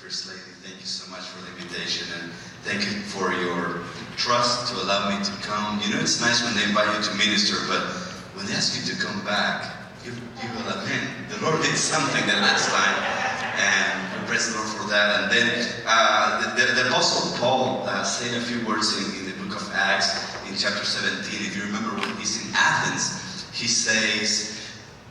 First Lady, thank you so much for the invitation, and thank you for your trust to allow me to come. You know, it's nice when they invite you to minister, but when they ask you to come back, you will admit the Lord did something the last time, and we praise the Lord for that. And then the Apostle Paul said a few words in the book of Acts in chapter 17. If you remember when he's in Athens, he says,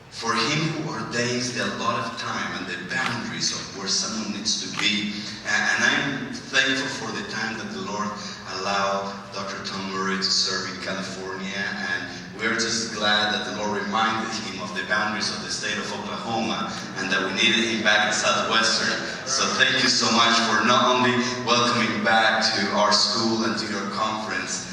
"For him who ordains the allotted time and the boundaries of where someone needs to be." And I'm thankful for the time that the Lord allowed Dr. Tom Murray to serve in California. And we're just glad that the Lord reminded him of the boundaries of the state of Oklahoma and that we needed him back in Southwestern. So thank you so much for not only welcoming back to our school and to your conference,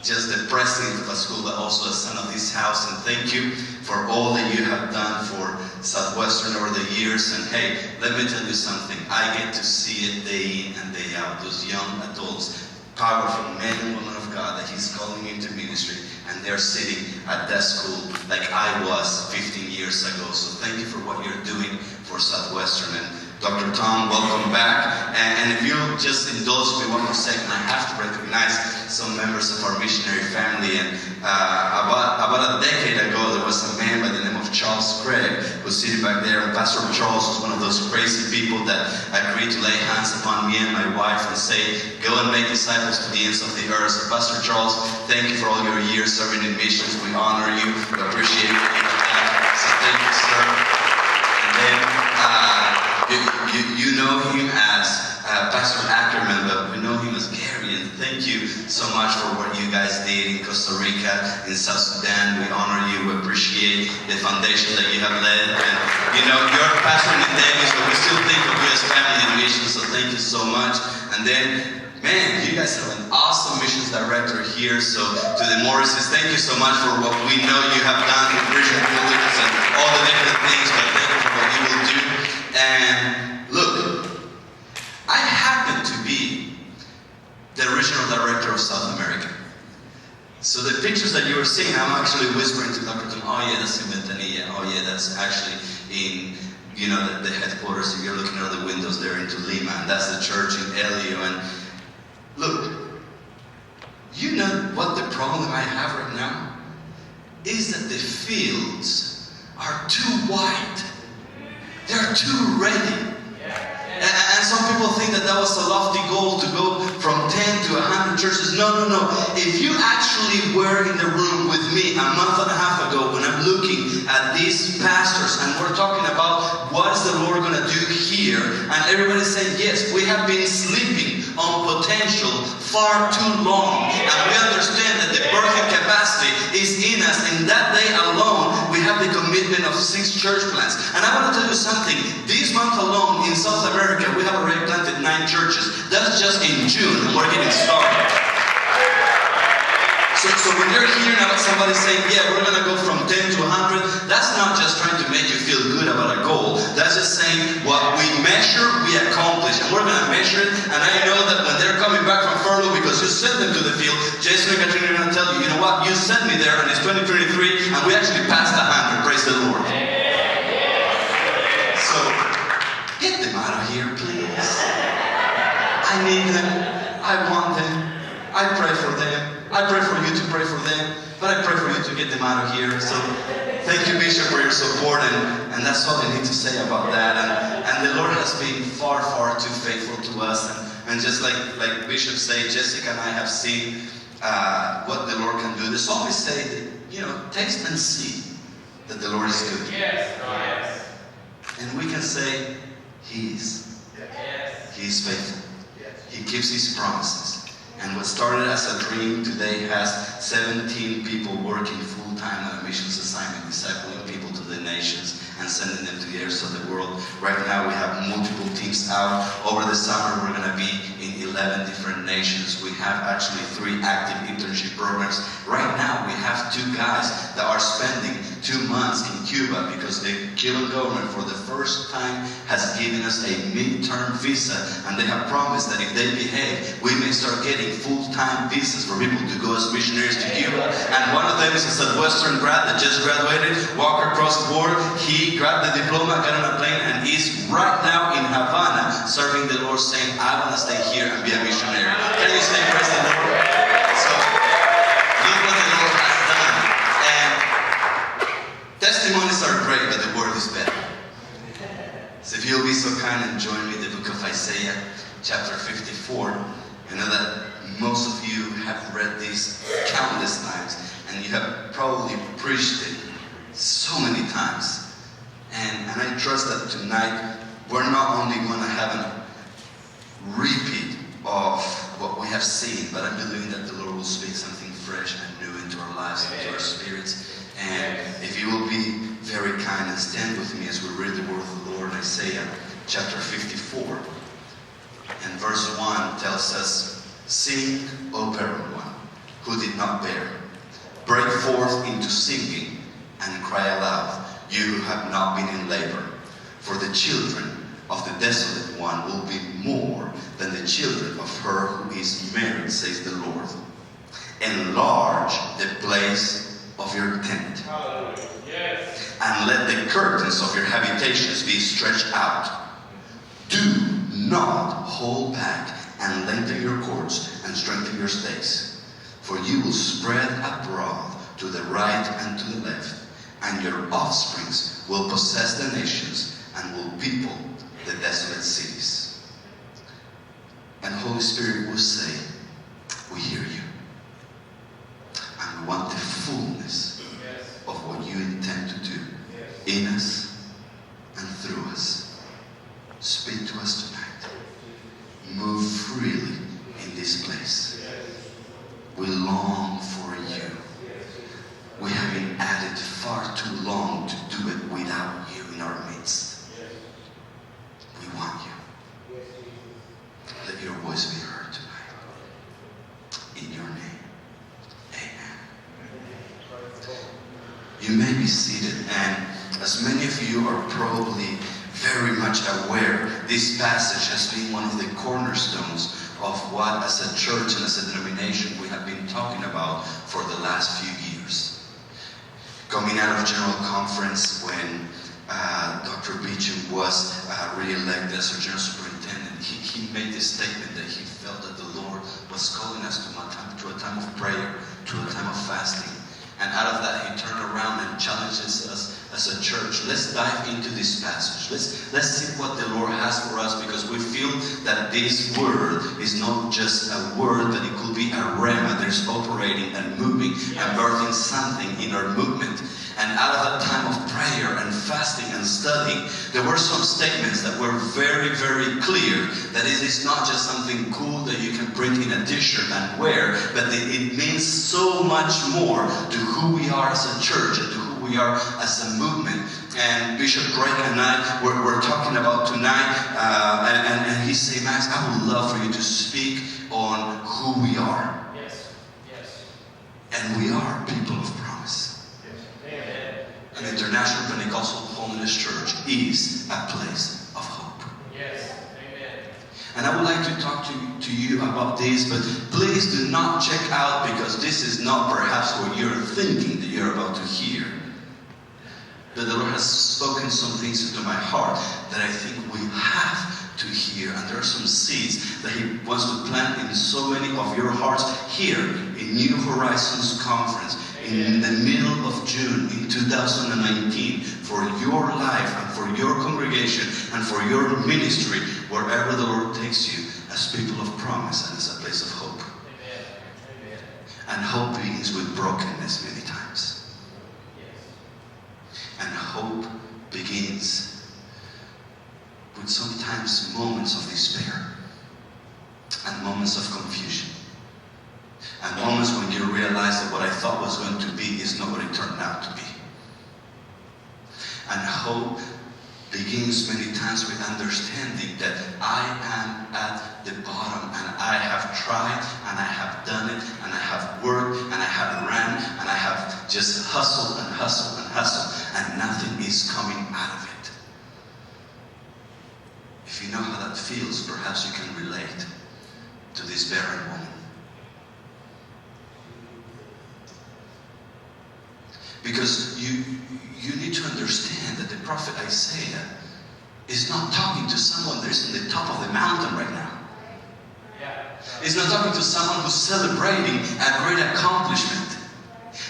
just the president of a school, but also a son of this house. And thank you for all that you have done for Southwestern over the years. And hey, let me tell you something. I get to see it day in and day out. Those young adults, powerful men and women of God that He's calling into ministry. And they're sitting at that school like I was 15 years ago. So thank you for what you're doing for Southwestern. And Dr. Tom, welcome back. And if you'll just indulge me one more second, I have to recognize some members of our missionary family. And about a decade ago, there was a man by the name of Charles Craig who's sitting back there. And Pastor Charles was one of those crazy people that agreed to lay hands upon me and my wife and say, "Go and make disciples to the ends of the earth." So Pastor Charles, thank you for all your years serving in missions. We honor you. We appreciate you for that. So thank you, sir. And then you know him as Pastor Ackerman, but we know him as Gary. And thank you so much for what you guys did in Costa Rica, in South Sudan. We honor you. We appreciate the foundation that you have led. And you know, you're pastoring in Davis, but we still think of you as family in mission. So thank you so much. And then, man, you guys have an awesome missions director here. So to the Morrises, thank you so much for what we know you have done with Christian villages and all the different things, but thank you for what you will do. And look, I happen to be the regional director of South America. So the pictures that you were seeing, I'm actually whispering to Dr. Tom, "Oh yeah, that's in Ventanilla. Oh yeah, that's actually in, you know, the headquarters. If you're looking out the windows there into Lima, and that's the church in Elio." And look, you know what the problem I have right now is that the fields are too wide. They're too ready. And some people think that that was a lofty goal to go from 10 to 100 churches. No. If you actually were in the room with me a month and a half ago when I'm looking at these pastors and we're talking about what is the Lord going to do here, and everybody's saying, yes, we have been sleeping on potential far too long. And we understand that the birthing capacity is in us. In that day alone, we have the commitment of 6 church plants. And I want to tell you something. This month alone in South America, we have already planted 9 churches. That's just in June, and we're getting started. So when you're hearing about somebody saying, yeah, we're going to go from 10 to 100, that's not just trying to make you feel good about a goal. That's just saying what we measure, we accomplish. And we're going to measure it. And I know that when they're coming back from furlough because you sent them to the field, Jason and Katrina are going to tell you, you know what, you sent me there and it's 2023 and we actually passed 100. Praise the Lord. So get them out of here, please. I need them. I want them. I pray for them. I pray for you to pray for them, but I pray for you to get them out of here. So thank you, Bishop, for your support, and that's all I need to say about that. And the Lord has been far, far too faithful to us. And just like Bishop said, Jessica and I have seen what the Lord can do. The psalmist say that, you know, taste and see that the Lord is good. Yes. And we can say, He is. Yes. He is faithful. He keeps His promises. And what started as a dream today has 17 people working full-time on a missions assignment, discipling people to the nations and sending them to the areas of the world. Right now we have multiple teams out. Over the summer we're going to be in 11 different nations. We have actually 3 active internship programs. Right now we have 2 guys that are spending 2 months in Cuba because the Cuban government for the first time has given us a midterm visa, and they have promised that if they behave, we may start getting full-time visas for people to go as missionaries to Cuba. And one of them is a Southwestern grad that just graduated, walked across the board. He grabbed the diploma, got on a plane, and is right now in Havana Lord saying, I want to stay here and be a missionary. Can you say praise the Lord? So, look what the Lord has done. And testimonies are great, but the word is better. So if you'll be so kind and join me in the book of Isaiah, chapter 54. You know that most of you have read this countless times, and you have probably preached it so many times. And I trust that tonight we're not only going to have a repeat of what we have seen, but I'm believing that the Lord will speak something fresh and new into our lives, into our spirits. And if you will be very kind and stand with me as we read the word of the Lord, Isaiah chapter 54. And verse 1 tells us, sing, O barren one, who did not bear. Break forth into singing and cry aloud, you who have not been in labor. For the children of the desolate one will be more than the children of her who is married, says the Lord. Enlarge the place of your tent. Hallelujah. Yes. And let the curtains of your habitations be stretched out. Do not hold back and lengthen your cords and strengthen your stakes. For you will spread abroad to the right and to the left, and your offsprings will possess the nations and will people the desolate cities. And Holy Spirit will say, we hear you. And we want the fullness of what you intend to do in us and through us. Speak to us tonight. Move freely in this place. We long for you. We have been at it far too long to do it without you in our midst. We want you. Let your voice be heard tonight. In your name. Amen. You may be seated, and as many of you are probably very much aware, this passage has been one of the cornerstones of what as a church and as a denomination we have been talking about for the last few years. Coming out of General Conference when Dr. Beecham was re-elected as our General Superintendent, he made this statement that he felt that the Lord was calling us to a time of prayer, to a time of fasting. And out of that, he turned around and challenges us as a church. Let's dive into this passage. Let's see what the Lord has for us, because we feel that this word is not just a word, but it could be a rhema. There's operating and moving and birthing something in our movement. And out of that time of prayer and fasting and studying, there were some statements that were very, very clear that it is not just something cool that you can print in a t-shirt and wear, but it means so much more to who we are as a church and to who we are as a movement. And Bishop Greg and I, we're talking about tonight, and he said, Max, I would love for you to speak on who we are. Yes. Yes. And we are people of promise. Amen. An International Pentecostal Holiness Church is a place of hope. Yes. Amen. And I would like to talk to you about this, but please do not check out, because this is not perhaps what you're thinking that you're about to hear. But the Lord has spoken some things into my heart that I think we have to hear. And there are some seeds that He wants to plant in so many of your hearts here in New Horizons Conference in the middle of June in 2019 for your life and for your congregation and for your ministry, wherever the Lord takes you, as people of promise and as a place of hope. Amen. Amen. And hope begins with brokenness many times. Yes. And hope begins with sometimes moments of despair and moments of confusion and moments when you realize that what I thought was going to be is not what it turned out to be. And hope begins many times with understanding that I am at the bottom, and I have tried, and I have done it, and I have worked, and I have ran, and I have just hustled and hustled and hustled, and nothing is coming out of it. If you know how that feels, perhaps you can relate to this barren woman. Because you need to understand that the prophet Isaiah is is not talking to someone that is on the top of the mountain right now. Yeah. It's not talking to someone who's celebrating a great accomplishment.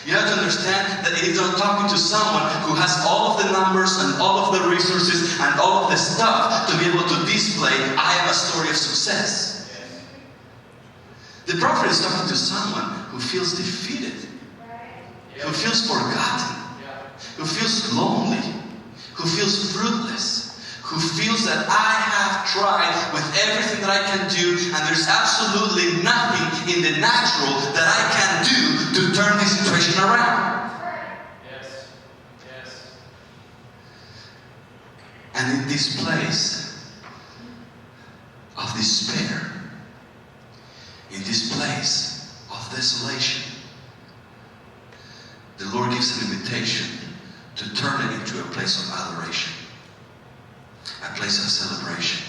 You have to understand that it is not talking to someone who has all of the numbers and all of the resources and all of the stuff to be able to display, I am a story of success. The prophet is talking to someone who feels defeated, who feels forgotten, who feels lonely, who feels fruitless, who feels that I have tried with everything that I can do and there's absolutely nothing in the natural that I can do to turn this situation around. Yes. Yes. And in this place of despair, in this place of desolation, the Lord gives an invitation to turn it into a place of adoration. A place of celebration.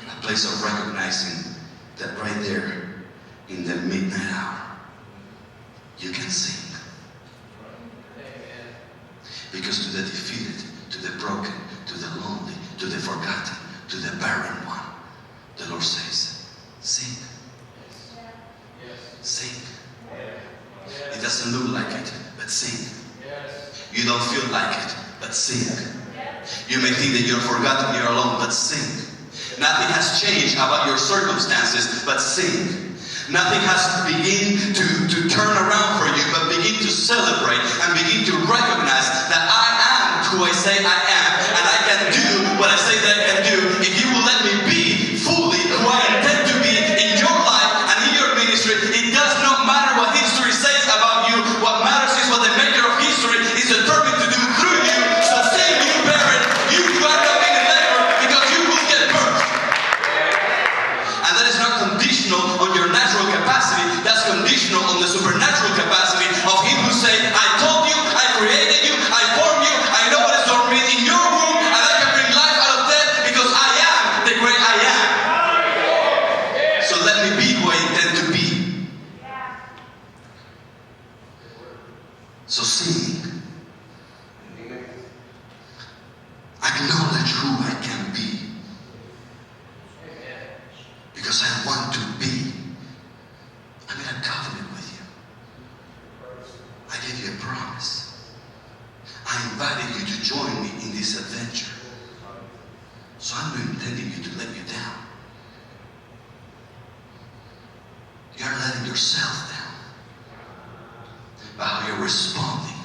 A place of recognizing that right there in the midnight hour, you can sing. Amen. Because to the defeated, to the broken, to the lonely, to the forgotten, to the barren one, the Lord says, sing. Yes. Sing. Yes. It doesn't look like it, but sing. Yes. You don't feel like it, but sing. You may think that you're forgotten, you're alone, but sing. Nothing has changed about your circumstances, but sing. Nothing has begin to turn around for you, but begin to celebrate and begin to recognize that I am who I say I am, and I can do what I say that I can do. If you will let me be fully who I intend to be in your life and in your ministry, it does not matter what history says about you. What matters is what the maker of history is determined to do through you. So sing, you barren, you who are not being a labor, because you will get birth. And that is not conditional on your natural capacity. That's conditional on the supernatural capacity of Him who say, I told you, I created you, I formed you, I know what is dormant in your womb, and I can bring life out of death because I am the great I am. So let me be who I intend to be. So sing. Acknowledge who I can be. Because I want to be. I made a covenant with you. I gave you a promise. I invited you to join me in this adventure. So I'm not intending you to let you down. You're letting yourself down by how you're responding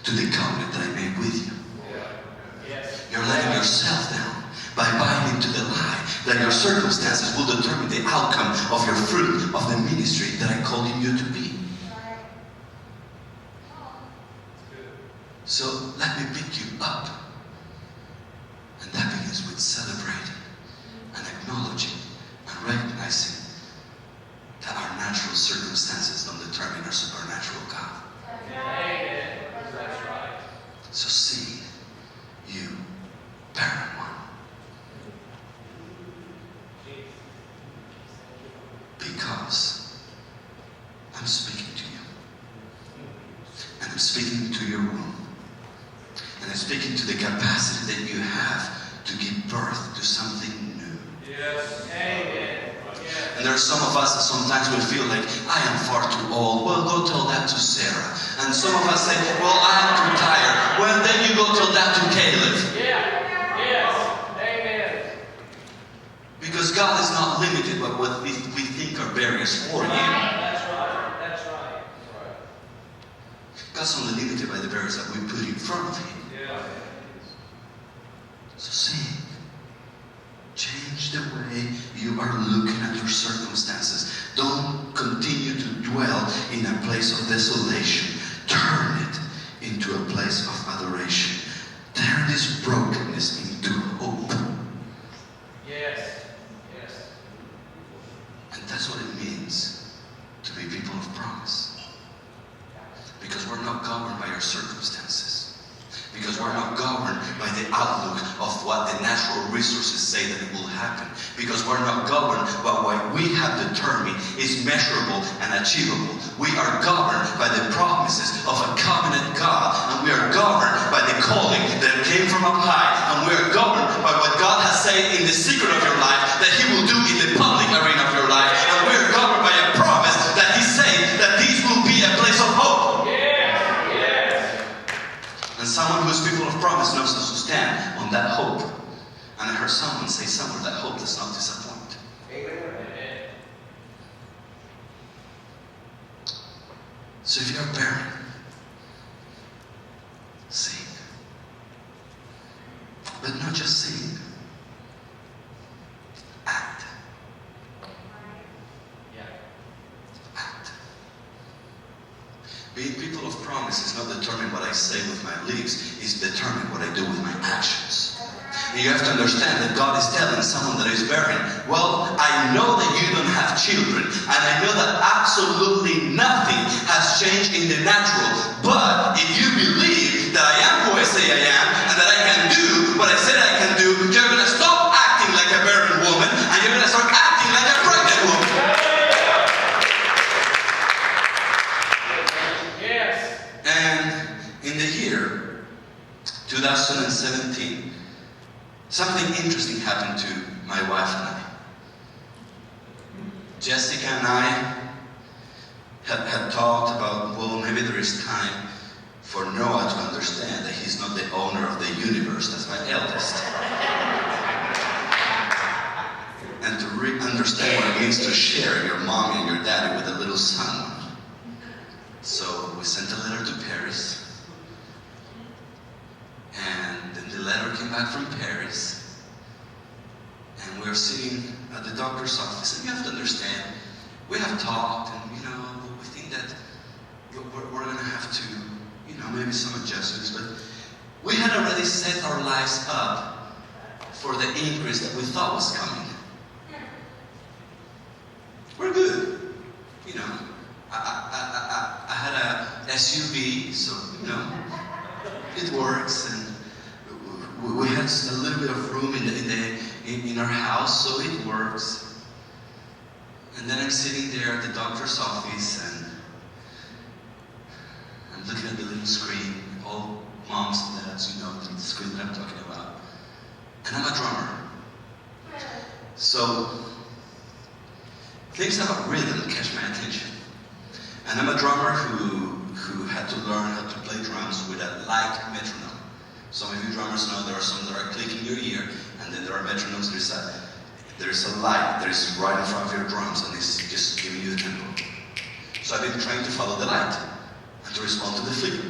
to the covenant that I made with you. Yes. You're letting yourself down by buying into the lie that your circumstances will determine the outcome of your fruit of the ministry that I called you to be. So let me pick you up. And that begins with celebrating and acknowledging and recognizing that our natural circumstances don't determine our supernatural God. Amen. That's right. So sing, you barren one. Because I'm speaking to you. And I'm speaking to your womb. And I'm speaking to the capacity that you have to give birth to something new. Yes. Amen. Yes. And there are some of us that sometimes will feel like, I am far too old. Well, go tell that to Sarah. And some of us say, well, I am too tired. Well, then you go tell that to Caleb. Yeah. Yes. Amen. Because God is not limited by what we think are barriers for you. That's right. That's right. God's only limited by the barriers that we put in front of Him. Yeah. So sing. Change the way you are looking at your circumstances. Don't continue to dwell in a place of desolation. Turn it into a place of adoration. Turn this brokenness into hope. Yes. Yes. And that's what it means to be people of promise. Because we're not governed by our circumstances. Because we're not governed by the outlook of what the natural resources say that it will happen. Because we're not governed by what we have determined is measurable and achievable. We are governed by the promises of a covenant God. And we are governed by the calling that came from up high. And we are governed say in the secret of your life that He will do in the public arena of your life. And we are covered by a promise that He said that this will be a place of hope. And someone who is people of promise knows how to stand on that hope. And I heard someone say somewhere that hope does not disappoint. Amen. So if you are barren, sing. But not just sing. Act. Act. Being people of promise is not determined what I say with my lips, it's determined what I do with my actions. And you have to understand that God is telling someone that is barren, well, I know that you don't have children, and I know that absolutely nothing has changed in the natural, but if you believe that I am who I say I am, and that I can do what I said I can do, you're going to stop acting like a barren woman, and you're going to start acting like a pregnant woman. Yes. And in the year 2017, something interesting happened to my wife and I. Jessica and I had talked about, well, maybe there is time for Noah to understand that he's not the owner of the universe. That's my eldest. And to understand what it means to share your mommy and your daddy with a little son. So we sent a letter to Paris. And then the letter came back from Paris. And we were sitting at the doctor's office. And you have to understand, we have talked, and we think that we're going to have to, maybe some adjustments. But we had already set our lives up for the increase that we thought was coming. We're good. I had a SUV, so, it works, and we had a little bit of room in our house, so it works. And then I'm sitting there at the doctor's office, and I'm looking at the little screen. All moms and dads, the screen that I'm talking about. And I'm a drummer. So things about rhythm catch my attention. And I'm a drummer who had to learn how to play drums with a light metronome. Some of you drummers know there are some that are clicking your ear, and then there are metronomes. There's a light that is right in front of your drums, and it's just giving you the tempo. So I've been trying to follow the light and to respond to the flicker.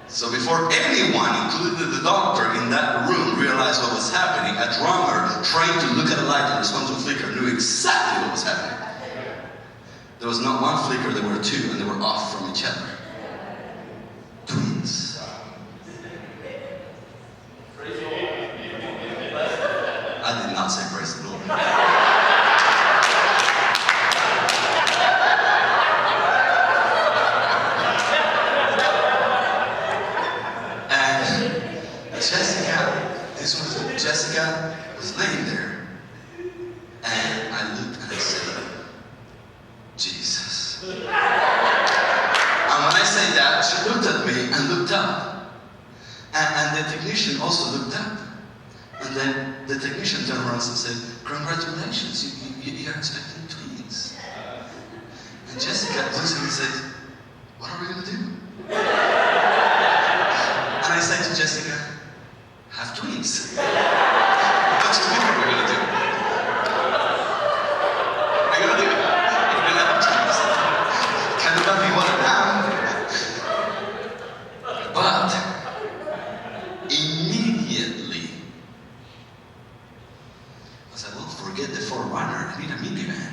So before anyone, including the doctor in that room, realized what was happening, a drummer trained to look at a light and respond to a flicker knew exactly what was happening. There was not one flicker, there were two, and they were off from each other. Twins. I did not say praise the Lord. Jessica was laying there, and I looked and I said, Jesus. And when I say that, she looked at me and looked up. And the technician also looked up. And then the technician turned around and said, congratulations, you're expecting twins. And Jessica looks at me and said, what are we going to do? And I said to Jessica, have twins. What do you think we're going to do? We're going to do it. We're going to have twins. Can it not be one now? But immediately, I said, well, forget the 4Runner. I need a minivan.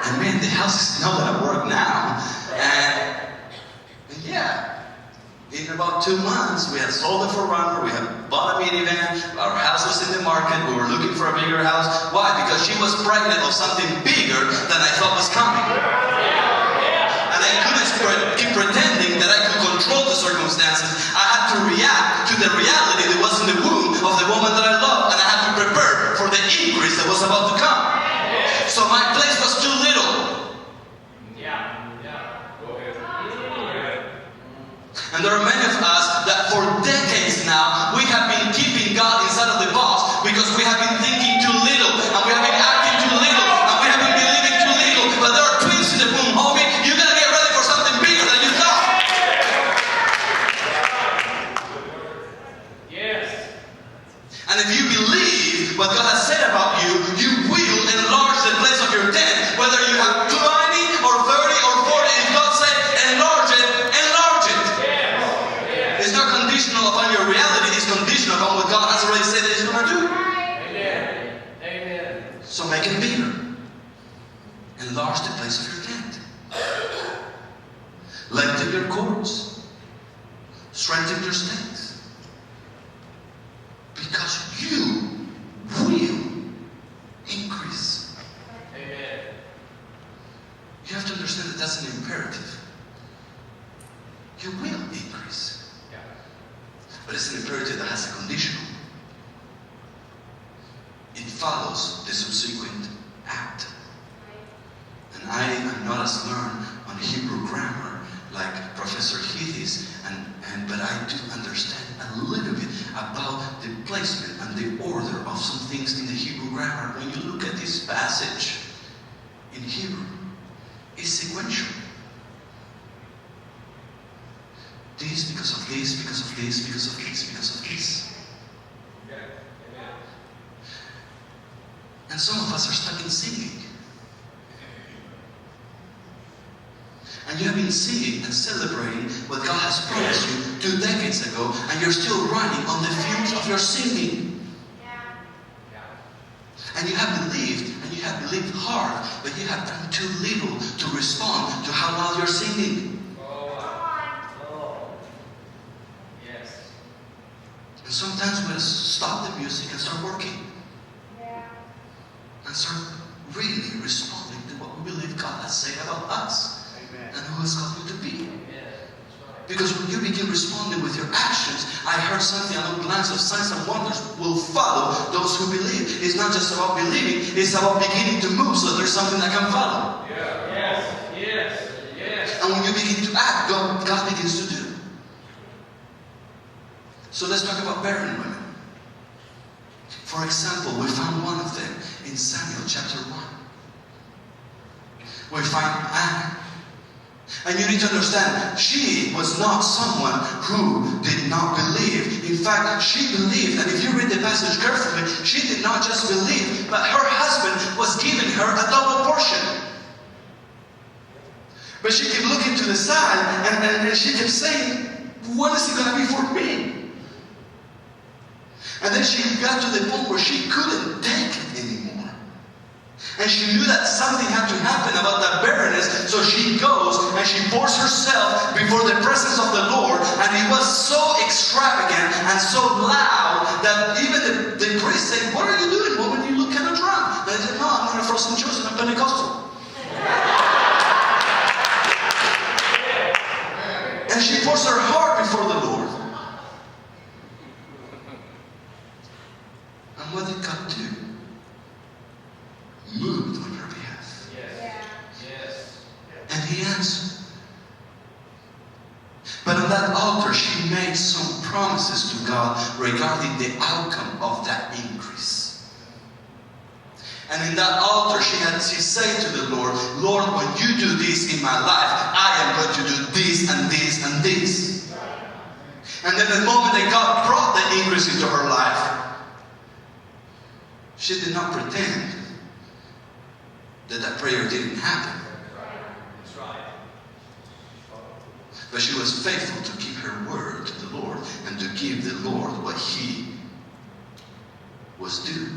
And man, the house is not going to work now. And yeah. In about 2 months, we had sold the 4Runner, we had bought a minivan, our house was in the market, we were looking for a bigger house. Why? Because she was pregnant of something bigger than I thought was coming. And I couldn't keep pretending that I could control the circumstances. I had to react to the reality that was in the womb of the woman that I loved, and I had to prepare for the increase that was about to come. So my place was too little. And there are many of that for decades now, we have been keeping God inside of the box because we have been thinking too little, and we have been acting too little, and we have been believing too little. But there are twins in the room, homie. You gotta get ready for something bigger than you thought. Yes. And if you believe what God has said about you, you will enlarge the place of your tent. Whether you have 20 or 30 or 40, if God said enlarge it, enlarge it. Yes. It's not conditional upon your reality, it's conditional upon what God has already said that He's going to do. Amen. Amen. So make it bigger. Enlarge the place of your tent. Lengthen your cords. Strengthen your stakes. Because you will increase. Amen. You have to understand that that's an imperative. You will increase. Yeah. But it's an imperative that has a conditional. It follows the subsequent act. And I am not as learned on Hebrew grammar like Professor Heath is, but I do understand a little bit about the placement and the order of some things in the Hebrew grammar. When you look at this passage in Hebrew, it's sequential. This because of this, because of this, because of this, because of this. Yeah. Amen. And some of us are stuck in singing. And you have been singing and celebrating what God has promised you 2 decades ago, and you're still running on the fumes of your singing. Yeah. And you have believed, and you have believed hard, but you have done too little to respond to how loud you're singing. Oh. Yes. And sometimes we have to stop the music and start working. And start really responding to what we believe God has said about us. Amen. And who has called you to be. Yeah. That's right. Because when you begin responding with your actions, I heard something along the lines of signs and wonders will follow those who believe. It's not just about believing, it's about beginning to move so there's something that can follow. Yeah. Yes. Yes. Yes. And when you begin to act, God begins to do. So let's talk about barren women. For example, we found one of them in Samuel chapter 1. We find Anna. And you need to understand, she was not someone who did not believe. In fact, she believed. And if you read the passage carefully, she did not just believe, but her husband was giving her a double portion. But she kept looking to the side, and she kept saying, what is it going to be for me? And then she got to the point where she couldn't take it anymore. And she knew that something had to happen about that barrenness, so she goes and she pours herself before the presence of the Lord, and it was so extravagant and so loud that even the priest said, what are you doing, woman? You look kind of drunk. And I said, no, I'm not a frozen chosen, I'm Pentecostal. And she pours her heart before the Lord. And what did God do? Moved on her behalf. Yes. Yes. And He answered. But on that altar, she made some promises to God regarding the outcome of that increase. And in that altar, she said to the Lord, Lord, when you do this in my life, I am going to do this and this and this. And then the moment that God brought the increase into her life, she did not pretend that prayer didn't happen. That's right. But she was faithful to keep her word to the Lord and to give the Lord what He was due.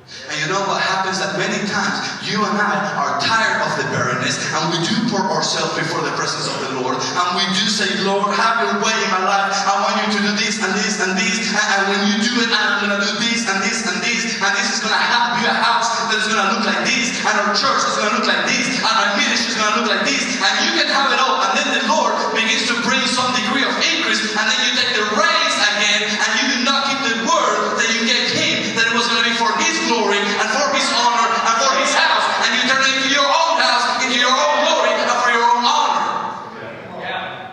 And you know what happens? That many times you and I are tired of the barrenness, and we do pour ourselves before the presence of the Lord, and we do say, Lord, have your way in my life. I want you to do this and this and this, and when you do it, I'm going to do this and this and this, and this is going to be a house that is going to look like this, and our church is going to look like this, and our ministry is going to look like this, and you can have it all, and then the Lord begins to bring some degree of increase, and then you take the reins again, and you do not keep the word that you gave Him, that it was going to be for His glory and for His honor and for His house, and you turn it into your own house, into your own glory, and for your own honor. Yeah.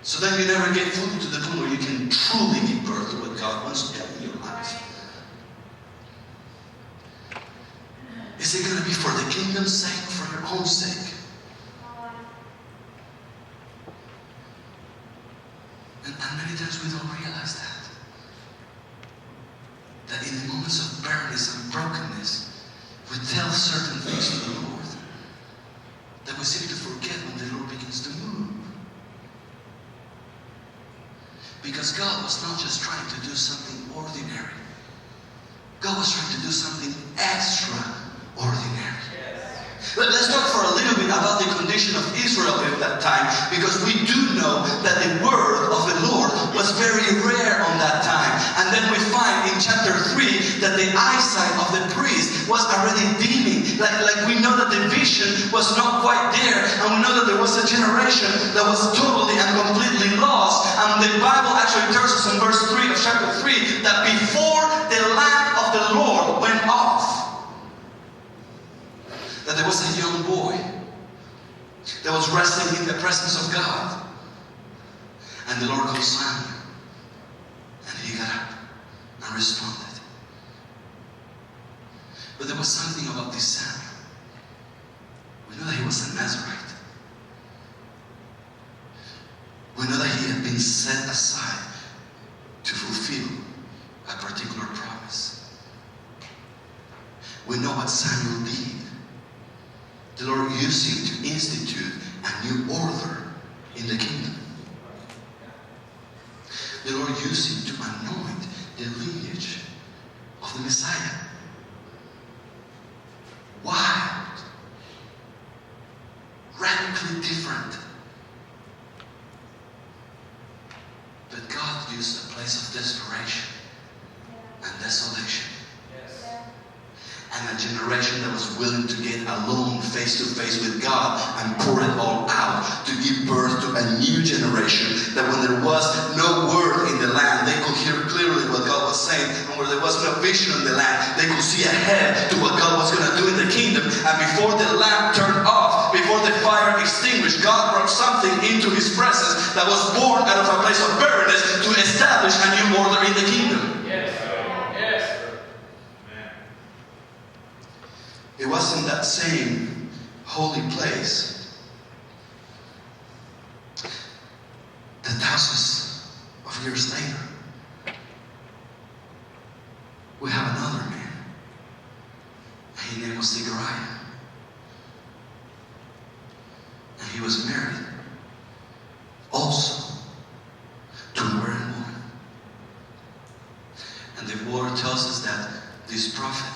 So then you never get fully to the point where you can truly give birth to what God wants to do in your life. Is it going to be for the kingdom's sake or for your own sake? And many times we don't realize that. That in the moments of barrenness and brokenness, we tell certain things to the Lord that we seem to forget when the Lord begins to move. Because God was not just trying to do something ordinary. God was trying to do something extraordinary. But let's talk for a little bit about the condition of Israel at that time, because we do know that the word of the Lord was very rare on that time. And then we find in chapter 3 that the eyesight of the priest was already dimming. Like we know that the vision was not quite there, and we know that there was a generation that was totally and completely lost. And the Bible actually tells us in verse 3 of chapter 3 that before the lamp of the Lord went off, that there was a young boy that was resting in the presence of God. And the Lord called Samuel. And he got up and responded. But there was something about this Samuel. We know that he was a Nazarite. We know that he had been set aside to fulfill a particular promise. We know what Samuel did. The Lord used him to institute a new order in the kingdom. The Lord used him to anoint the lineage of the Messiah. Wild, radically different. But God used a place of desperation and desolation. And a generation that was willing to get alone face to face with God and pour it all out to give birth to a new generation that when there was no word in the land, they could hear clearly what God was saying, and where there was no vision in the land, they could see ahead to what God was going to do in the kingdom. And before the lamp turned off, before the fire extinguished, God brought something into his presence that was born out of a place of barrenness to establish a new order in the kingdom. It was in that same holy place that thousands of years later, we have another man. His name was Zechariah. And he was married also to a barren woman. And the word tells us that this prophet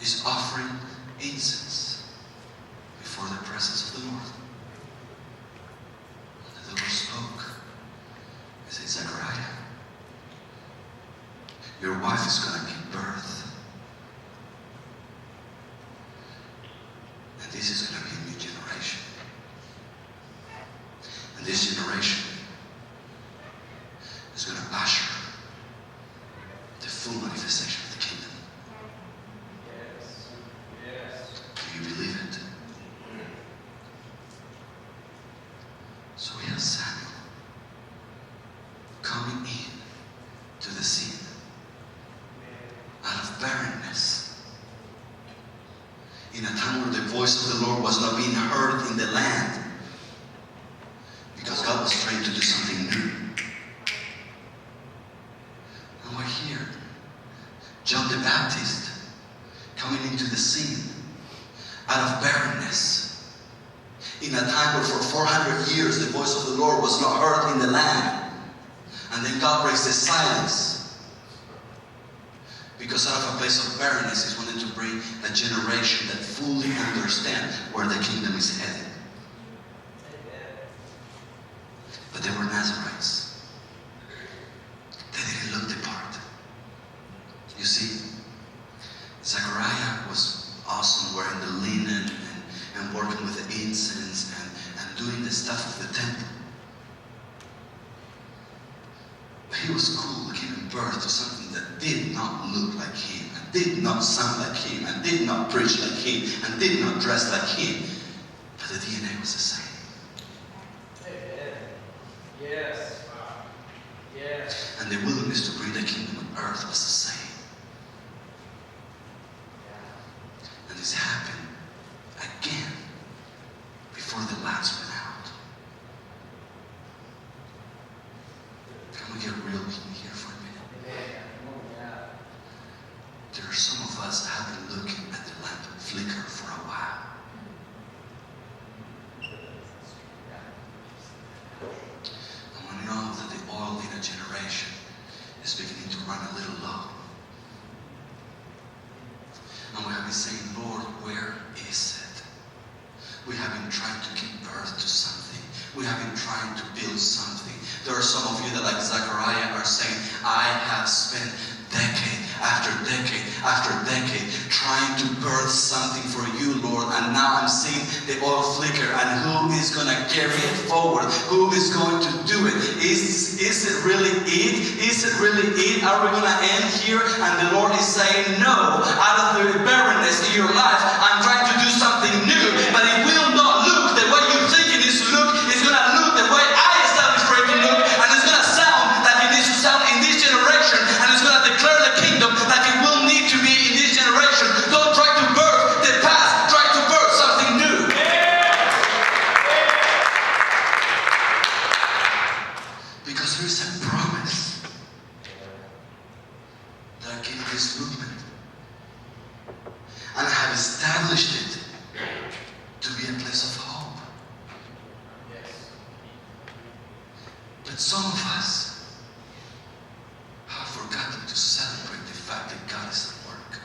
is offering incense before the presence of the Lord. And the Lord spoke. He said, Zechariah, your wife is going to give birth. And this is going to be a new generation. And this generation is going to usher the full manifestation of the kingdom. Do you believe it? So we have Samuel coming in to the scene out of barrenness, in a time where the voice of the Lord was not being heard in the land, because God was trying to do something new. And we're here, John the Baptist coming into the scene out of barrenness, in a time where for 400 years the voice of the Lord was not heard in the land. And then God breaks the silence, because out of a place of barrenness He's wanted to bring a generation that fully understands where the kingdom is headed. But they were Nazarites. They didn't look the part. You see, Zechariah was awesome, wearing the linen and working with the incense and doing the stuff of the temple. But he was cool, giving birth to something that did not look like him, and did not sound like him, and did not preach like him, and did not dress like him. But the DNA was the same. Yes. Yes. And the willingness to bring the kingdom on earth was the same. And this happened again before the lights went out. Can we get real in here for a minute? There are some of us that have been looking at the lamp flicker for a while. And we know that the oil in a generation is beginning to run a little low. And we have been saying, Lord, where is it? We have been trying to give birth to something. We have been trying to build something. There are some of you that, like Zechariah, are saying, I have spent decade after decade after decade trying to birth something for you, Lord, and now I'm seeing the oil flicker, and who is going to carry it forward? Who is going to do it? Is it really it? Is it really it? Are we going to end here? And the Lord is saying, no, out of the barrenness in your life, I'm trying to do something new, but it will not look the way you think it needs to look. It's going to look the way I established for it to look, and it's going to sound like it needs to sound in this generation, and it's going to declare the kingdom like it will need to be in this generation. Don't try to birth the past, try to birth something new. Because there is a promise that I gave this movement, and I have established it to be a place of hope. But some of us have forgotten to celebrate the fact that God is at work.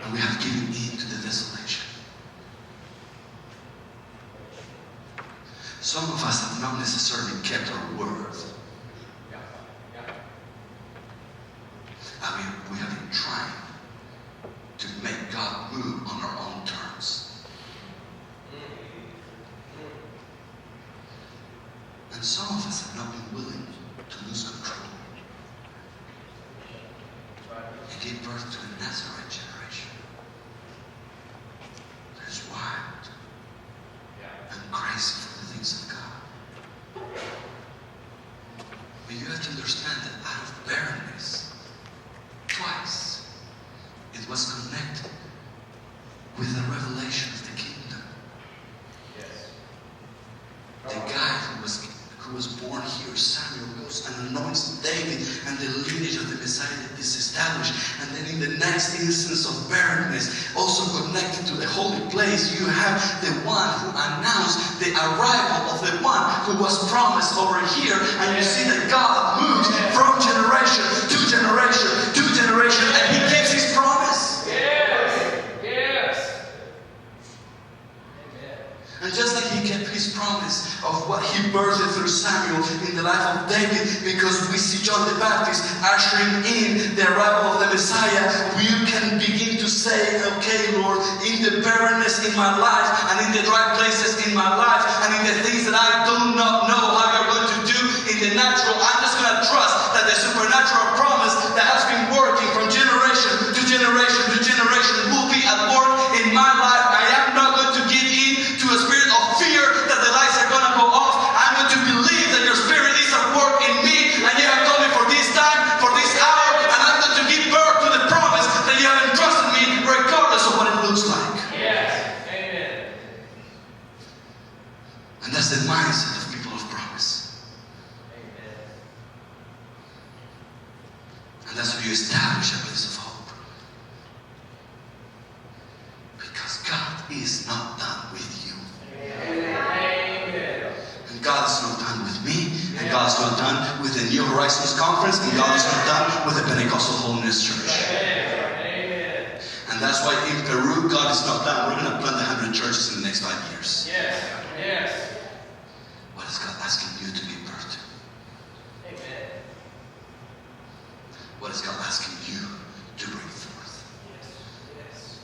And we have given in to the desolation. Some of us have not necessarily kept our word. And we have been trying to make God move on our own terms. And some of us have not been willing to lose control and give birth to a Nazarene generation that is wild and crazy for the things of God. But you have to understand that out of barrenness, twice, it was connected with the revelation of the kingdom. The guy who was born here, Samuel, goes and anoints David, and the lineage of the Messiah is established. And then in the next instance of barrenness, also connected to the holy place, you have the one who announced the arrival of the one who was promised over here. And you see that God moves from generation to generation to generation, and He keeps His promise. And just like He kept His promise of what He birthed through Samuel in the life of David, because we see John the Baptist ushering in the arrival of the Messiah, you can begin to say, okay, Lord, in the barrenness in my life, and in the dry places in my life, and in the things that I do not know how you're going to do in the natural, I'm just going to trust that the supernatural promise that has been working from generation to generation to generation will be at work in my life. I am not going to give in to a spirit of fear that the lights are going to go off. I'm going to believe that your spirit is at work in me, and you have told me for this time, for this hour, and I'm going to give birth to the promise that you have entrusted me, regardless of what it looks like. Yes. Amen. And that's the mindset of people of promise. Amen. And that's how you establish a place of hope. Because God is not done with you. Amen. And God is not done with me. And God is not done with the New Horizons Conference. And God is not done with the Pentecostal Holiness Church. Amen. And that's why in Peru, God is not done. We're going to plant 100 churches in the next 5 years. Yes. Yes. What is God asking you to give birth to? Amen. What is God asking you to bring forth? Yes.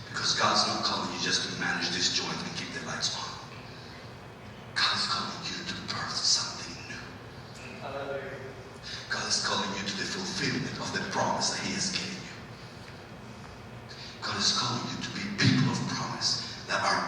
Because God's not calling you just to manage this joint and keep the lights on. God is calling you to birth something new. Hallelujah. God is calling you to the fulfillment of the promise that He has given you. God is calling you to be people of promise that are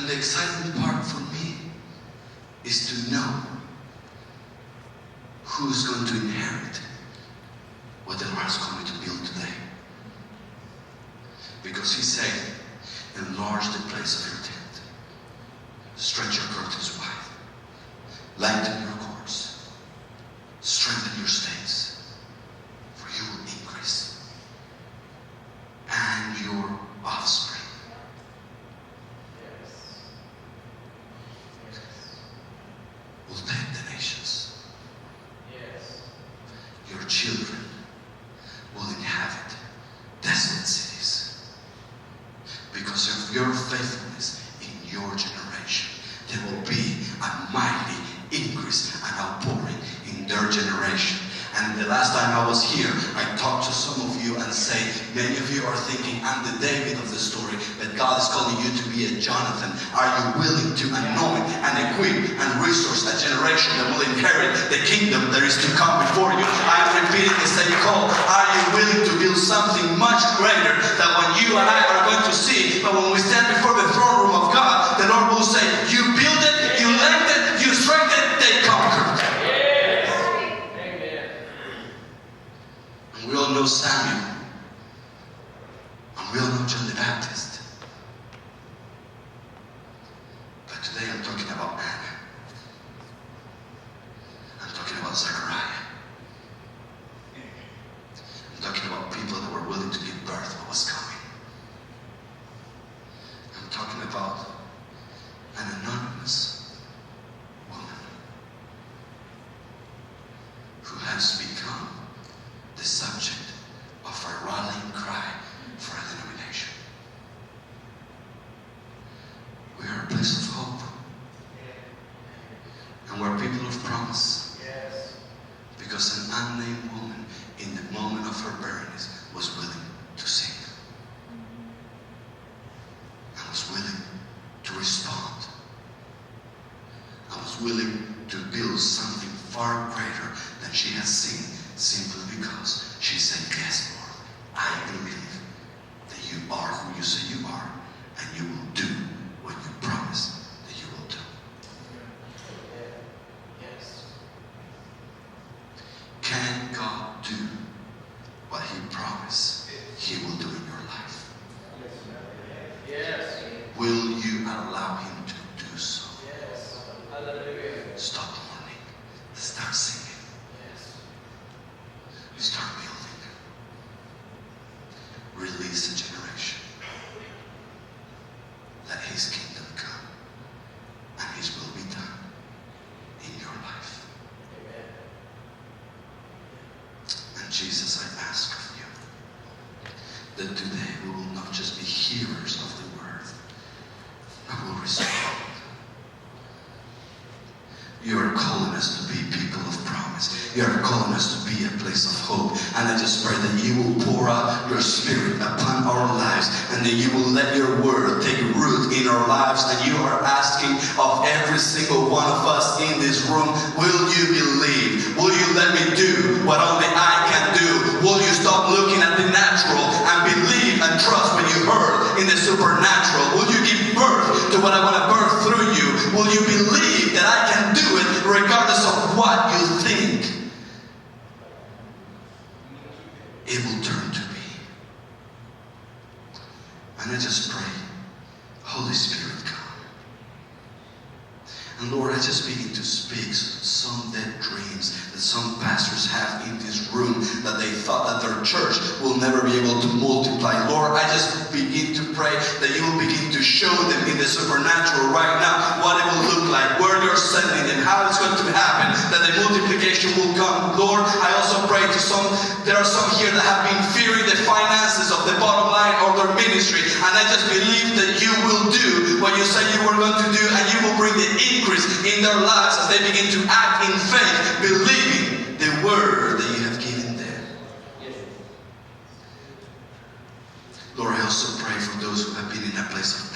the exciting part for me is to know who's going to inherit what the Lord has called me to build today. Because He said, enlarge the place of your tent. Stretch your curtains wide. Lengthen your cords. Strengthen your stakes. For you will increase. And your offspring. Yes. Will take the nations. Yes. Your children will inhabit desolate cities. Because of your faithfulness in your generation, there will be a mighty increase and outpouring in their generation. And the last time I was here, I talked to some of you and say, many of you are thinking, I'm the David of the story, but God is calling you to be a Jonathan. Are you willing to anoint and equip and resource a generation that will inherit the kingdom that is to come before you? I am repeating the same call. Are you willing to build something much greater than what you and I are going to see? But when we stand before the throne room of God, the Lord will say, you build it, you length it, you strengthen it, they conquered. We all know Samuel. And we all know John the Baptist. But today I'm talking about Anna. I'm talking about Zechariah. I'm talking about people that were willing to give birth to what was coming. I'm talking about an anonymous woman who has become the subject of a rallying cry for a denomination. We are a place of hope. And we're people of promise. Yes. Because an unnamed woman in the moment of her barrenness was willing to sing. And was willing to respond. And was willing to build something far greater than she had seen, simply because she said, yes, Lord, I believe that you are who you say you are, and you will do what you promise that you will do. Yes. Can God do what He promised He will do in your life? Yes. Will you allow Him to do so? Yes. Hallelujah. Stop mourning. Start singing. Yes. Start building. Release a generation. Let His kingdom come and His will be done in your life. Amen. And Jesus, I ask of you that today we will not just be hearers of the word, but will respond. You are calling us to be people of promise. You are calling us to be a place of hope. And I just pray that you will pour out your Spirit upon our lives, and that you will let your word take root in our lives. And you are asking of every single one of us in this room, will you believe? Will you let me do what only I can do? Will you stop looking at the natural and believe and trust what you heard in the supernatural? Will you give birth to what I want to birth through you? Will you believe that I can do it regardless of what you think it will turn to be? And I just pray, Holy Spirit, come. And Lord, I just begin to speak some dead dreams that some pastors have in this room, that they thought that their church will never be able to multiply. Lord, I just begin to pray that you will begin to show them in the supernatural right now what it will look like, where you're sending them, how it's going to happen, that the multiplication will come. Lord, I also pray to some, there are some here that have been fearing the finances of the bottom line of their ministry, and I just believe that you will do what you said you were going to do, and you will bring the increase in their lives as they begin to act in faith, believing the word that you have given them. Lord, I also pray for those who have been in a place of